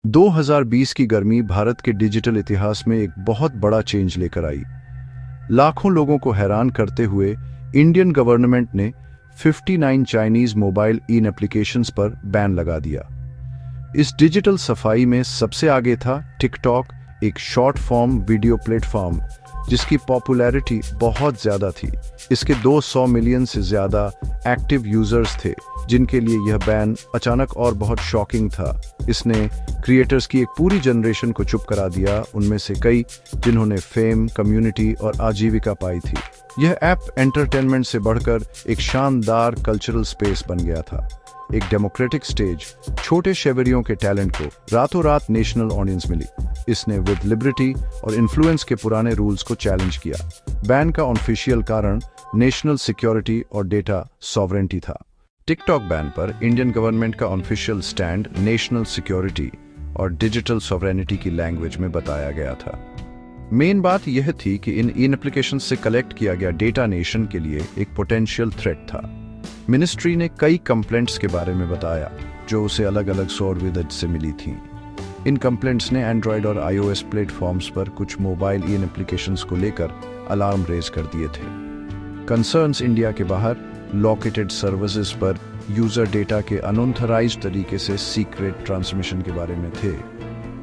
2020 की गर्मी भारत के डिजिटल इतिहास में एक बहुत बड़ा चेंज लेकर आई। लाखों लोगों को हैरान करते हुए इंडियन गवर्नमेंट ने 59 चाइनीज मोबाइल इन एप्लीकेशंस पर बैन लगा दिया। इस डिजिटल सफाई में सबसे आगे था टिकटॉक, एक शॉर्ट फॉर्म वीडियो प्लेटफॉर्म जिसकी पॉपुलैरिटी बहुत ज़्यादा थी। इसके 200 मिलियन से ज़्यादा एक्टिव यूजर्स थे, जिनके लिए यह बैन अचानक और बहुत शॉकिंग था। इसने क्रिएटर्स की एक पूरी जनरेशन को चुप करा दिया, उनमें से कई जिन्होंने फेम, कम्युनिटी और आजीविका पाई थी। यह ऐप एंटरटेनमेंट से बढ़कर एक शानदार कल्चरल स्पेस बन गया था, एक डेमोक्रेटिक स्टेज। छोटे शेवरियों के टैलेंट को रातों रात नेशनल ऑडियंस मिली। इसने विद लिबर्टी और इन्फ्लुएंस के पुराने रूल्स को चैलेंज किया। बैन का ऑफिशियल कारण नेशनल सिक्योरिटी और डेटा सॉवरेंटी था। टिकटॉक बैन पर इंडियन गवर्नमेंट का ऑफिशियल स्टैंड नेशनल सिक्योरिटी और डिजिटल सॉवरेनिटी की लैंग्वेज में बताया गया था। मेन बात यह थी कि इन एप्लीकेशन से कलेक्ट किया गया डेटा नेशन के लिए एक पोटेंशियल थ्रेट था। मिनिस्ट्री ने कई कंप्लेंट्स के बारे में बताया जो उसे अलग अलग सोर्स से मिली थीं। इन कंप्लेंट्स ने एंड्रॉयड और iOS प्लेटफॉर्म्स पर कुछ मोबाइल इन एप्लीकेशंस को लेकर अलार्म रेज कर दिए थे। कंसर्न्स इंडिया के बाहर लॉकेटेड सर्विसेज पर यूजर डेटा के अनऑथराइज्ड तरीके से सीक्रेट ट्रांसमिशन के बारे में थे।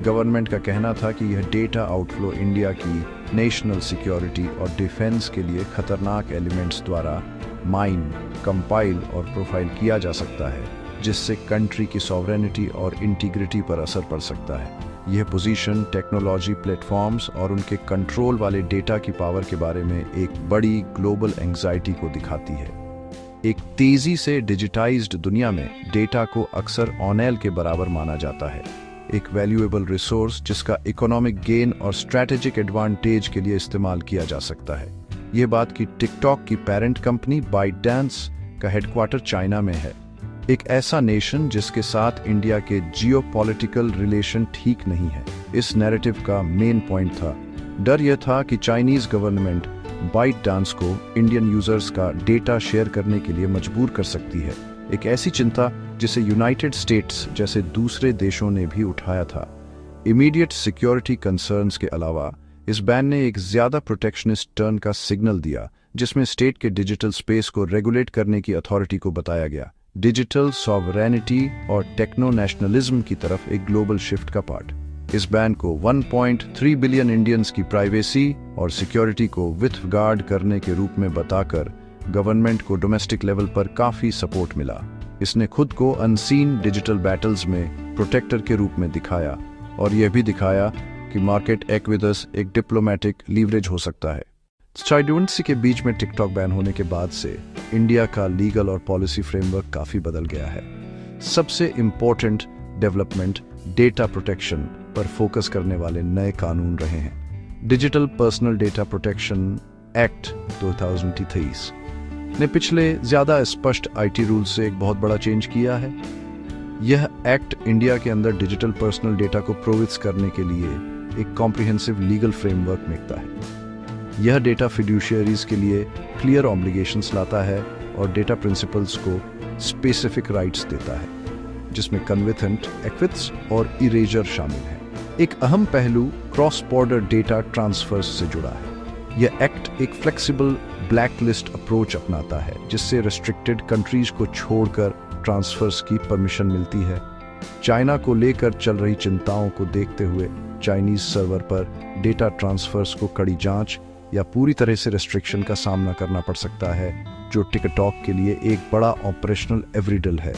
गवर्नमेंट का कहना था कि यह डेटा आउटफ्लो इंडिया की नेशनल सिक्योरिटी और डिफेंस के लिए खतरनाक एलिमेंट्स द्वारा माइन, कंपाइल और प्रोफाइल किया जा सकता है, जिससे कंट्री की सॉवरेनिटी और इंटीग्रिटी पर असर पड़ सकता है। यह पोजीशन टेक्नोलॉजी प्लेटफॉर्म्स और उनके कंट्रोल वाले डेटा की पावर के बारे में एक बड़ी ग्लोबल एंग्जाइटी को दिखाती है। एक तेजी से डिजिटाइज्ड दुनिया में डेटा को अक्सर ऑनेल के बराबर माना जाता है, एक वैल्यूएबल रिसोर्स जिसका इकोनॉमिक गेन और स्ट्रैटेजिक एडवांटेज के लिए इस्तेमाल किया जा सकता है। यह बात कि टिकटॉक की पेरेंट कंपनी बाइटडांस का हेडक्वार्टर चाइना में है, एक ऐसा नेशन जिसके साथ इंडिया के जियोपॉलिटिकल रिलेशन ठीक नहीं है। इस नैरेटिव का मेन पॉइंट था, डर यह था कि चाइनीज गवर्नमेंट बाइटडांस को इंडियन यूजर्स का डेटा शेयर करने के लिए मजबूर कर सकती है, एक ऐसी चिंता जिसे यूनाइटेड स्टेट्स जैसे दूसरे देशों ने भी उठाया था। इमीडिएट सिक्योरिटी कंसर्न्स के अलावा इस बैन ने एक ज्यादा प्रोटेक्शनिस्ट टर्न का सिग्नल दिया, जिसमें स्टेट के डिजिटल स्पेस को रेगुलेट करने की अथॉरिटी को बताया गया। डिजिटल सॉवरेनिटी और टेक्नो नेशनलिज्म की तरफ एक ग्लोबल शिफ्ट का पार्ट। इस बैन को 1.3 बिलियन इंडियंस की प्राइवेसी और सिक्योरिटी को विथ गार्ड करने के रूप में बताकर गवर्नमेंट को डोमेस्टिक लेवल पर काफी सपोर्ट मिला। इसने खुद को अनसीन डिजिटल बैटल्स में प्रोटेक्टर के रूप में दिखाया और यह भी दिखाया कि मार्केट एक्विदस एक डिप्लोमेटिक लीवरेज हो सकता है। स्टाइडुएंसी के बीच में टिकटॉक बैन होने के बाद से इंडिया का लीगल और पॉलिसी फ्रेमवर्क काफी बदल गया है। सबसे इंपॉर्टेंट डेवलपमेंट डेटा प्रोटेक्शन पर फोकस करने वाले नए कानून रहे हैं। Digital personal data protection act 2023 ने पिछले ज्यादा स्पष्ट आईटी रूल से एक बहुत बड़ा चेंज किया है। यह एक्ट इंडिया के अंदर डिजिटल पर्सनल डेटा को प्रोविट्स करने के लिए एक कॉम्प्रिहेंसिव लीगल फ्रेमवर्क मांगता है। यह डेटा फिड्यूशियरीज के लिए क्लियर ऑब्लिगेशंस लाता है और डेटा प्रिंसिपल्स को स्पेसिफिक राइट्स देता है, जिसमें कन्विथेंट, एक्विथ्स और इरेजर शामिल है। एक अहम पहलू क्रॉस बॉर्डर डेटा ट्रांसफर्स से जुड़ा है। यह एक्ट एक फ्लेक्सिबल ब्लैक लिस्ट अप्रोच अपनाता है, जिससे रेस्ट्रिक्टेड कंट्रीज को छोड़कर ट्रांसफर्स की परमिशन मिलती है। चाइना को लेकर चल रही चिंताओं को देखते हुए चाइनीज सर्वर पर डेटा ट्रांसफर्स को कड़ी जांच या पूरी तरह से रेस्ट्रिक्शन का सामना करना पड़ सकता है, जो टिकटॉक के लिए एक बड़ा ऑपरेशनल एवरीडल है।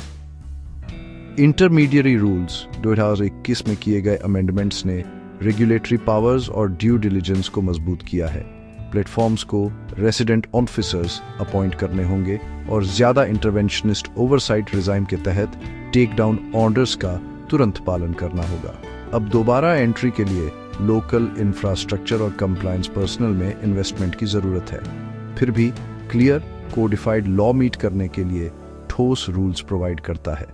इंटरमीडियरी रूल्स 2021 में किए गए अमेंडमेंट्स ने रेगुलेटरी पावर्स और ड्यू डिलिजेंस को मजबूत किया है। प्लेटफॉर्म्स को रेसिडेंट ऑफिसर्स अपॉइंट करने होंगे और ज्यादा इंटरवेंशनिस्ट ओवरसाइट रिजाइम के तहत टेक डाउन ऑर्डर्स का तुरंत पालन करना होगा। अब दोबारा एंट्री के लिए लोकल इंफ्रास्ट्रक्चर और कंप्लायंस पर्सनल में इन्वेस्टमेंट की जरूरत है। फिर भी क्लियर कोडिफाइड लॉ मीट करने के लिए ठोस रूल्स प्रोवाइड करता है।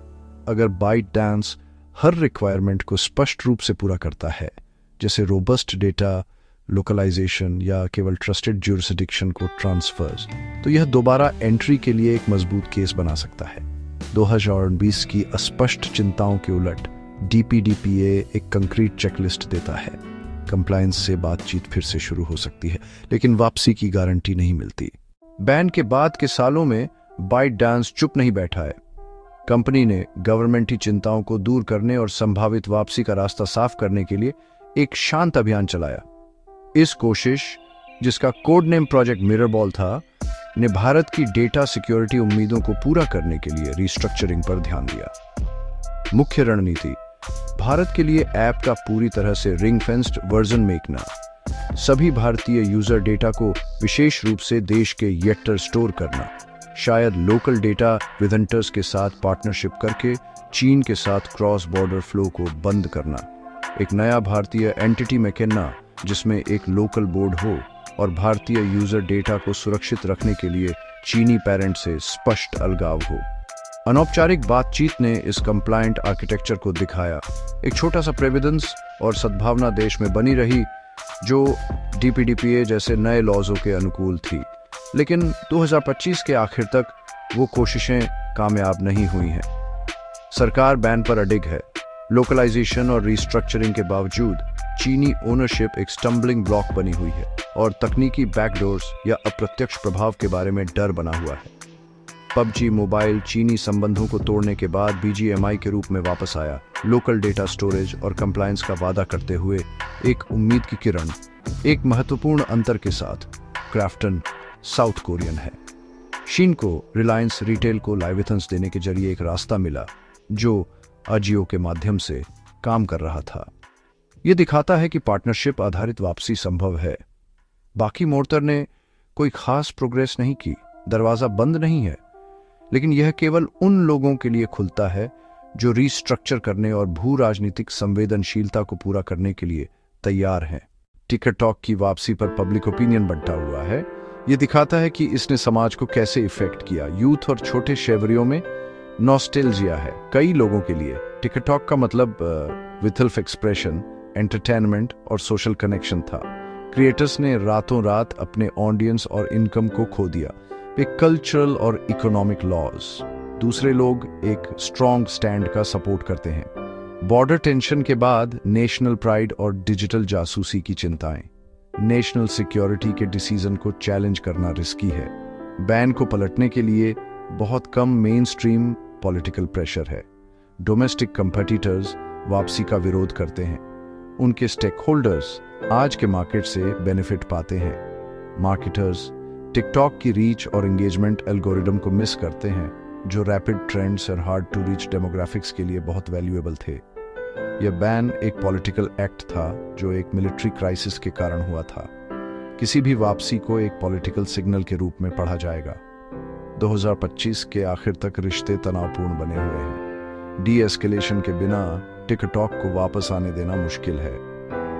अगर बाइटडांस हर रिक्वायरमेंट को स्पष्ट रूप से पूरा करता है, जैसे रोबस्ट डेटा लोकलाइजेशन या केवल ट्रस्टेड ज्यूरिसडिक्शन को ट्रांसफर्स, तो यह दोबारा एंट्री के लिए एक मजबूत केस बना सकता है। 2020 की अस्पष्ट चिंताओं के उलट DPDPA एक कंक्रीट चेकलिस्ट देता है। कंप्लायंस से बातचीत फिर से शुरू हो सकती है, लेकिन वापसी की गारंटी नहीं मिलती। बैन के बाद के सालों में ByteDance चुप नहीं बैठा है। कंपनी ने गवर्नमेंटी चिंताओं को दूर करने और संभावित वापसी का रास्ता साफ करने के लिए एक शांत अभियान चलाया। इस कोशिश, जिसका कोड नेम प्रोजेक्ट मिररबॉल था, ने भारत की डेटा सिक्योरिटी उम्मीदों को पूरा करने के लिए रिस्ट्रक्चरिंग पर ध्यान दिया। मुख्य रणनीति: भारत के लिए ऐप का पूरी तरह से रिंग फेंस्ड वर्जन मेकना, सभी भारतीय यूजर डेटा को विशेष रूप से देश के येक्टर स्टोर करना, शायद लोकल डेटा विवेंडर्स के साथ पार्टनरशिप करके चीन के साथ क्रॉस बॉर्डर फ्लो को बंद करना, एक नया भारतीय एंटिटी मैकेना जिसमें एक लोकल बोर्ड हो और भारतीय यूजर डेटा को सुरक्षित रखने के लिए चीनी पेरेंट से स्पष्ट अलगाव हो। अनौपचारिक बातचीत ने इस कंप्लायंट आर्किटेक्चर को दिखाया। एक छोटा सा प्रेसिडेंस और सद्भावना देश में बनी रही, जो DPDPA जैसे नए लॉज़ों के अनुकूल थी। लेकिन 2025 के आखिर तक वो कोशिशें कामयाब नहीं हुई हैं। सरकार बैन पर अडिग है। लोकलाइजेशन और रिस्ट्रक्चरिंग के बावजूद चीनी ओनरशिप एक स्टम्बलिंग ब्लॉक बनी हुई है और तकनीकी बैकडोर्स या अप्रत्यक्ष प्रभाव के बारे में डर बना हुआ है। PUBG मोबाइल चीनी संबंधों को तोड़ने के बाद BGMI के रूप में वापस आया, लोकल डेटा स्टोरेज और कंप्लायंस का वादा करते हुए एक उम्मीद की किरण। एक महत्वपूर्ण अंतर के साथ, क्राफ्टन साउथ कोरियन है। शीन को रिलायंस रिटेल को लाइवेथन्स देने के जरिए एक रास्ता मिला, जो अजियो के माध्यम से काम कर रहा था। यह दिखाता है कि पार्टनरशिप आधारित वापसी संभव है। बाकी मोर्टर ने कोई खास प्रोग्रेस नहीं की, दरवाजा बंद नहीं है, लेकिन यह केवल उन लोगों के लिए खुलता है जो रिस्ट्रक्चर करने और भू राजनीतिक संवेदनशीलता को पूरा करने के लिए तैयार हैं। टिकटॉक की वापसी पर पब्लिक ओपिनियन बंटा हुआ है। यह दिखाता है कि इसने समाज को कैसे इफेक्ट किया। यूथ और छोटे शहरियों में नॉस्टैल्जिया है। कई लोगों के लिए टिकटॉक का मतलब विथ एक्सप्रेशन, एंटरटेनमेंट और सोशल कनेक्शन था। क्रिएटर्स ने रातों रात अपने ऑडियंस और इनकम को खो दिया। एक कल्चरल और इकोनॉमिक लॉज। दूसरे लोग एक स्ट्रॉन्ग स्टैंड का सपोर्ट करते हैं। बॉर्डर टेंशन के बाद नेशनल प्राइड और डिजिटल जासूसी की चिंताएं। नेशनल सिक्योरिटी के डिसीजन को चैलेंज करना रिस्की है। बैन को पलटने के लिए बहुत कम मेन स्ट्रीम पॉलिटिकल प्रेशर है। डोमेस्टिक कंपटीटर्स वापसी का विरोध करते हैं। उनके स्टेक होल्डर्स आज के मार्केट से बेनिफिट पाते हैं। मार्केटर्स टिकटॉक की रीच और एंगेजमेंट एल्गोरिदम को मिस करते हैं, जो रैपिड ट्रेंड्स और हार्ड टू रीच डेमोग्राफिक्स के लिए बहुत वैल्यूएबल थे। यह बैन एक पॉलिटिकल एक्ट था जो एक मिलिट्री क्राइसिस के कारण हुआ था। किसी भी वापसी को एक पॉलिटिकल सिग्नल के रूप में पढ़ा जाएगा। 2025 के आखिर तक रिश्ते तनावपूर्ण बने हुए हैं। डी-एस्केलेशन के बिना टिकटॉक को वापस आने देना मुश्किल है।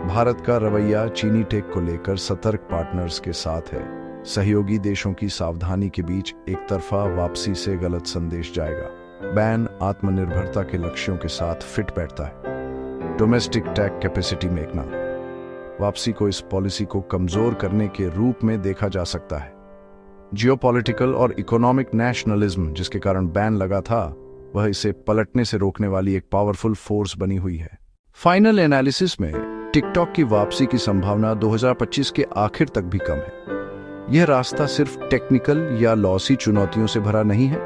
भारत का रवैया चीनी टेक को लेकर सतर्क पार्टनर्स के साथ है। सहयोगी देशों की सावधानी के बीच एक तरफा वापसी से गलत संदेश जाएगा। बैन आत्मनिर्भरता के लक्ष्यों के साथ फिट बैठता है। डोमेस्टिक टेक कैपेसिटी मेकना वापसी को इस पॉलिसी को कमजोर करने के रूप में देखा जा सकता है। जियोपॉलिटिकल और इकोनॉमिक नेशनलिज्म जिसके कारण बैन लगा था, वह इसे पलटने से रोकने वाली एक पावरफुल फोर्स बनी हुई है। फाइनल एनालिसिस में टिकटॉक की वापसी की संभावना 2025 के आखिर तक भी कम है। यह रास्ता सिर्फ टेक्निकल या लॉसी चुनौतियों से भरा नहीं है,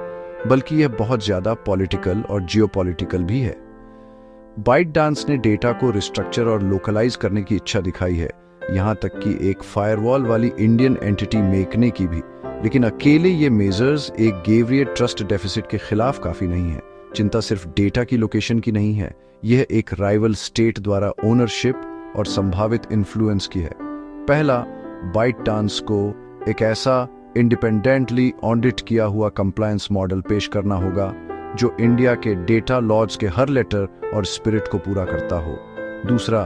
बल्कि यह बहुत ज्यादा पॉलिटिकल और जियोपॉलिटिकल भी है। ByteDance ने डेटा को रिस्ट्रक्चर और लोकलाइज करने की इच्छा दिखाई है, यहां तक कि एक फायरवॉल वाली इंडियन एंटिटी मेकने की भी। लेकिन अकेले ये मेजर्स एक गेवरियर ट्रस्ट डेफिसिट के खिलाफ काफी नहीं है। चिंता सिर्फ डेटा की लोकेशन की नहीं है, यह एक राइवल स्टेट द्वारा ओनरशिप और संभावित इन्फ्लुएंस की है। पहला, ByteDance को एक ऐसा इंडिपेंडेंटली ऑडिट किया हुआ कंप्लायंस मॉडल पेश करना होगा जो इंडिया के डेटा लॉज के हर लेटर और स्पिरिट को पूरा करता हो। दूसरा,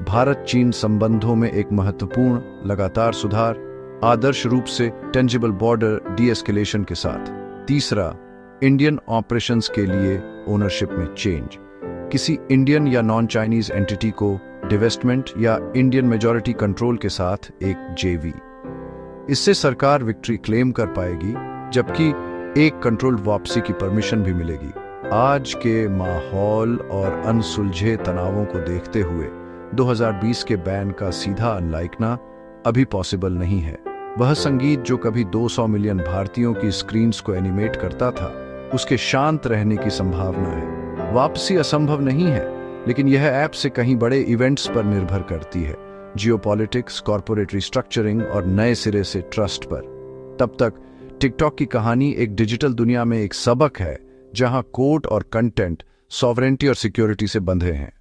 भारत चीन संबंधों में एक महत्वपूर्ण लगातार सुधार, आदर्श रूप से टेंजिबल बॉर्डर डी-एस्केलेशन के साथ। तीसरा, इंडियन ऑपरेशंस के लिए ओनरशिप में चेंज, किसी इंडियन या नॉन चाइनीज एंटिटी को डिवेस्टमेंट या इंडियन मेजॉरिटी कंट्रोल के साथ एक जेवी। इससे सरकार विक्ट्री क्लेम कर पाएगी, जबकि एक कंट्रोल्ड वापसी की परमिशन भी मिलेगी। आज के माहौल और अनसुलझे तनावों को देखते हुए 2020 के बैन का सीधा अनलाइकना अभी पॉसिबल नहीं है। वह संगीत जो कभी 200 मिलियन भारतीयों की स्क्रीन्स को एनिमेट करता था, उसके शांत रहने की संभावना है। वापसी असंभव नहीं है, लेकिन यह ऐप से कहीं बड़े इवेंट्स पर निर्भर करती है, जियोपॉलिटिक्स, कॉर्पोरेट रिस्ट्रक्चरिंग और नए सिरे से ट्रस्ट पर। तब तक टिकटॉक की कहानी एक डिजिटल दुनिया में एक सबक है, जहां कोड और कंटेंट सॉवरेंटी और सिक्योरिटी से बंधे हैं।